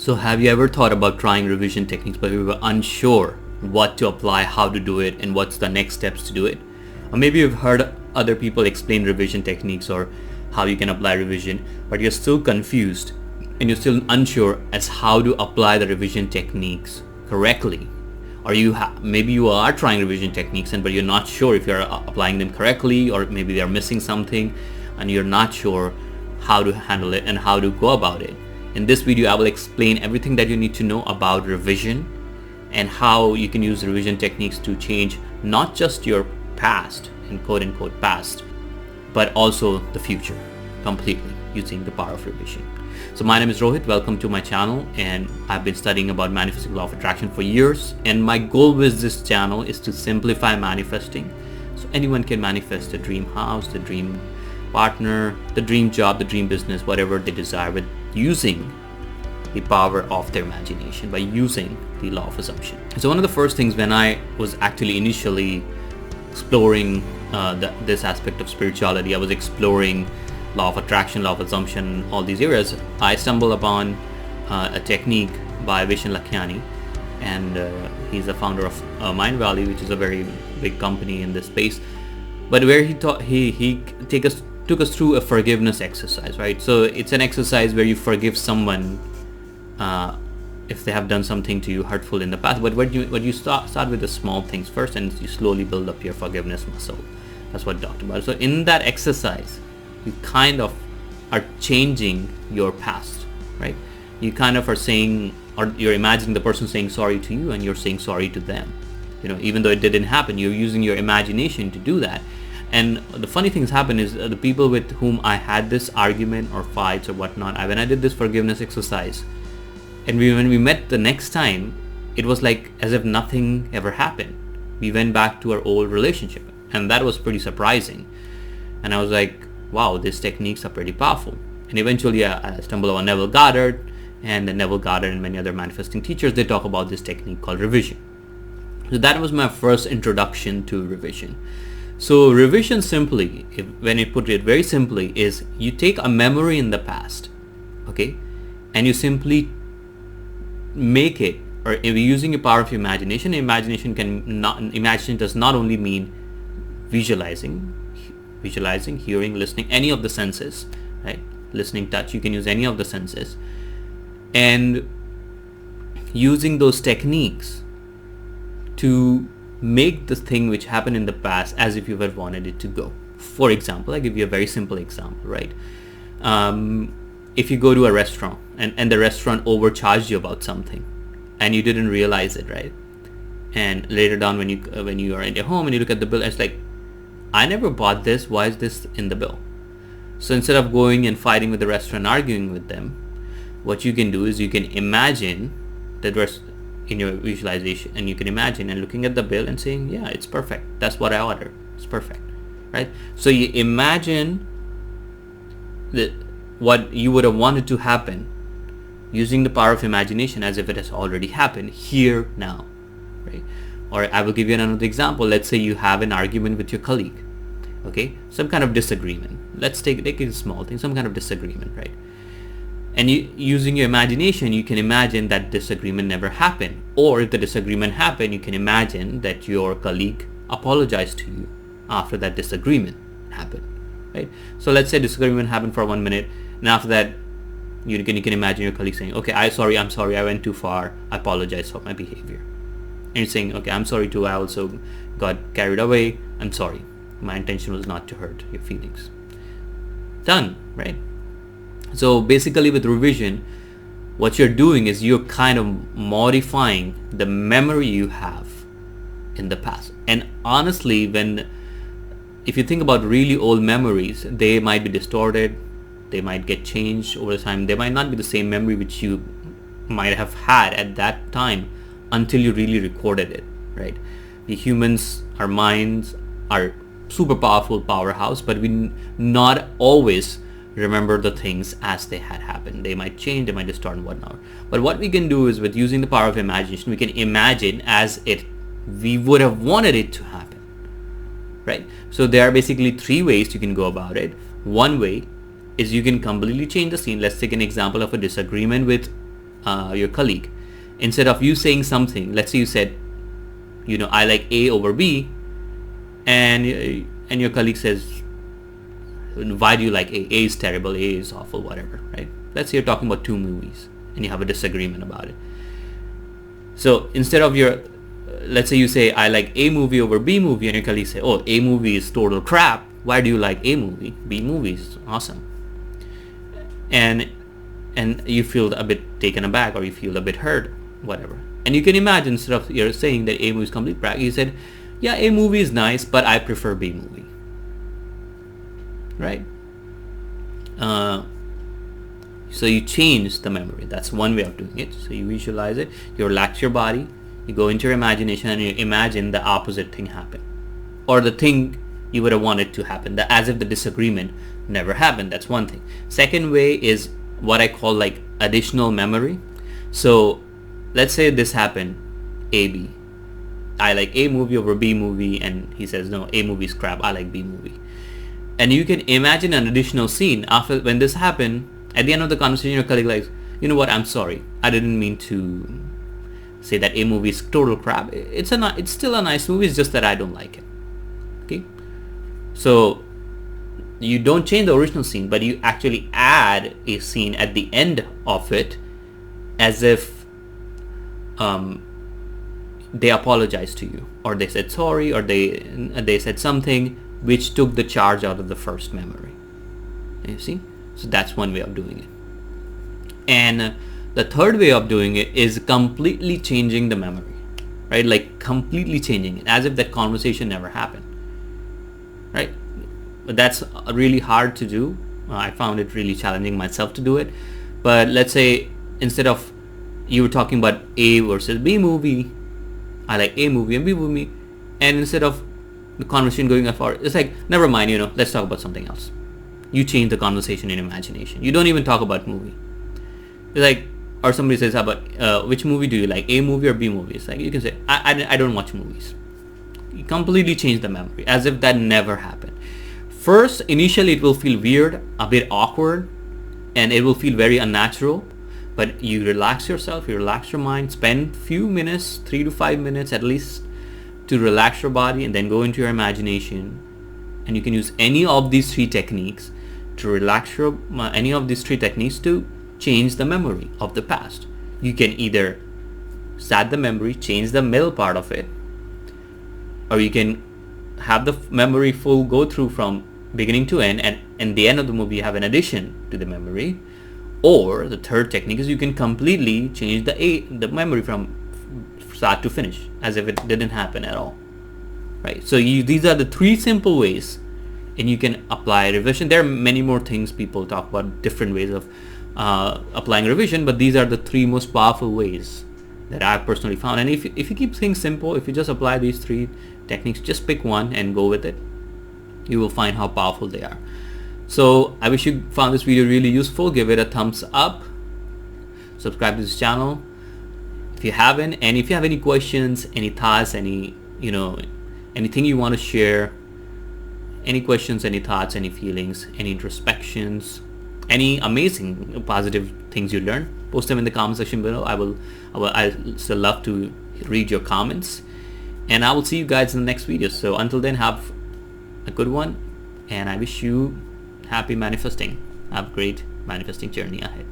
So have you ever thought about trying revision techniques but you were unsure what to apply, how to do it, and what's the next steps to do it? Or maybe you've heard other people explain revision techniques or how you can apply revision, but you're still confused and you're still unsure as how to apply the revision techniques correctly. Or maybe you are trying revision techniques but you're not sure if you're applying them correctly, or maybe they're missing something and you're not sure how to handle it and how to go about it. In this video, I will explain everything that you need to know about revision and how you can use revision techniques to change not just your past, in quote unquote past, but also the future completely using the power of revision. So my name is Rohit, welcome to my channel, and I've been studying about manifesting law of attraction for years, and my goal with this channel is to simplify manifesting so anyone can manifest the dream house, the dream partner, the dream job, the dream business, whatever they desire, with using the power of their imagination, by using the law of assumption. So one of the first things when I was actually initially exploring this aspect of spirituality, I was exploring law of attraction, law of assumption, all these areas, I stumbled upon a technique by Vishen Lakhiani, and he's the founder of Mind Valley, which is a very big company in this space, but where he took us through a forgiveness exercise, right? So it's an exercise where you forgive someone if they have done something to you hurtful in the past, but when you start with the small things first, and you slowly build up your forgiveness muscle. That's what he talked about. So in that exercise, you kind of are changing your past, right? You kind of are saying, or you're imagining the person saying sorry to you and you're saying sorry to them. Even though it didn't happen, you're using your imagination to do that. And the funny things happen is the people with whom I had this argument or fights or whatnot, when I did this forgiveness exercise, and when we met the next time, it was like as if nothing ever happened. We went back to our old relationship, and that was pretty surprising. And I was like, wow, these techniques are pretty powerful. And eventually I stumbled on Neville Goddard, and Neville Goddard and many other manifesting teachers, they talk about this technique called revision. So that was my first introduction to revision. So revision simply, when you put it very simply, is you take a memory in the past, okay, and you simply make it, or if you're using the power of imagination. Imagination does not only mean visualizing, hearing, listening, any of the senses, right? Listening, touch, you can use any of the senses, and using those techniques to make the thing which happened in the past as if you had wanted it to go. For example, I give you a very simple example, right? If you go to a restaurant and the restaurant overcharged you about something and you didn't realize it, right? And later down when you are in your home and you look at the bill, it's like, I never bought this, why is this in the bill? So instead of going and fighting with the restaurant, arguing with them, what you can do is you can imagine that in your visualization, and you can imagine and looking at the bill and saying, yeah, it's perfect, that's what I ordered, it's perfect, right? So you imagine what you would have wanted to happen using the power of imagination as if it has already happened here now, right? Or I will give you another example. Let's say you have an argument with your colleague, okay, some kind of disagreement. Let's take a small thing, some kind of disagreement, right? And using your imagination, you can imagine that disagreement never happened. Or if the disagreement happened, you can imagine that your colleague apologized to you after that disagreement happened, right? So let's say disagreement happened for 1 minute, and after that, you can imagine your colleague saying, okay, I'm sorry, I went too far, I apologize for my behavior. And you're saying, okay, I'm sorry too, I also got carried away, I'm sorry, my intention was not to hurt your feelings. Done, right? So basically with revision, what you're doing is you're kind of modifying the memory you have in the past. And honestly, if you think about really old memories, they might be distorted, they might get changed over time, they might not be the same memory which you might have had at that time until you really recorded it, right? The humans, our minds are super powerful powerhouse, but we not always remember the things as they had happened. They might change, they might distort and whatnot. But what we can do is, with using the power of imagination, we can imagine as we would have wanted it to happen, right? So there are basically 3 ways you can go about it. One way is you can completely change the scene. Let's take an example of a disagreement with your colleague. Instead of you saying something, let's say you said, I like A over B, and your colleague says, why do you like A? A is terrible, A is awful, whatever, right? Let's say you're talking about 2 movies and you have a disagreement about it. So instead of let's say you say, I like A movie over B movie, and your colleague say, oh, A movie is total crap. Why do you like A movie? B movie is awesome. And you feel a bit taken aback, or you feel a bit hurt, whatever. And you can imagine, instead of you're saying that A movie is complete crap, you said, yeah, A movie is nice, but I prefer B movie. Right? So you change the memory. That's one way of doing it. So you visualize it, you relax your body, you go into your imagination, and you imagine the opposite thing happen, or the thing you would have wanted to happen, as if the disagreement never happened. That's one thing. Second way is what I call like additional memory. So let's say this happened, AB. I like A movie over B movie, and he says, no, A movie is crap, I like B movie. And you can imagine an additional scene after when this happened. At the end of the conversation, your colleague like, you know what, I'm sorry, I didn't mean to say that A movie is total crap. It's still a nice movie, it's just that I don't like it. Okay? So you don't change the original scene, but you actually add a scene at the end of it, as if they apologized to you, or they said sorry, or they said something which took the charge out of the first memory. You see? So that's one way of doing it. And the third way of doing it is completely changing the memory, right? Like completely changing it, as if that conversation never happened, right? But that's really hard to do. I found it really challenging myself to do it. But let's say instead of you were talking about A versus B movie, I like A movie and B movie, and instead of the conversation going far, it's like, never mind, let's talk about something else. You change the conversation in imagination. You don't even talk about movie. It's like, or somebody says, how about which movie do you like, A movie or B movie? It's like, you can say, I don't watch movies. You completely change the memory, as if that never happened. First, initially it will feel weird, a bit awkward, and it will feel very unnatural. But you relax yourself, you relax your mind, spend few minutes, 3 to 5 minutes at least, to relax your body, and then go into your imagination. And you can use any of these 3 techniques to relax any of these 3 techniques to change the memory of the past. You can either start the memory, change the middle part of it, or you can have the memory full go through from beginning to end, and in the end of the movie you have an addition to the memory. Or the third technique is you can completely change the memory from start to finish, as if it didn't happen at all. Right? So these are the 3 simple ways, and you can apply revision. There are many more things people talk about, different ways of applying revision, but these are the 3 most powerful ways that I've personally found. And if you keep things simple, if you just apply these 3 techniques, just pick one and go with it, you will find how powerful they are. So I wish you found this video really useful. Give it a thumbs up, subscribe to this channel if you haven't, and if you have any questions, any thoughts, anything you want to share, any questions, any thoughts, any feelings, any introspections, any amazing positive things you learned, post them in the comment section below. I still love to read your comments, and I will see you guys in the next video. So until then, have a good one, and I wish you happy manifesting. Have a great manifesting journey ahead.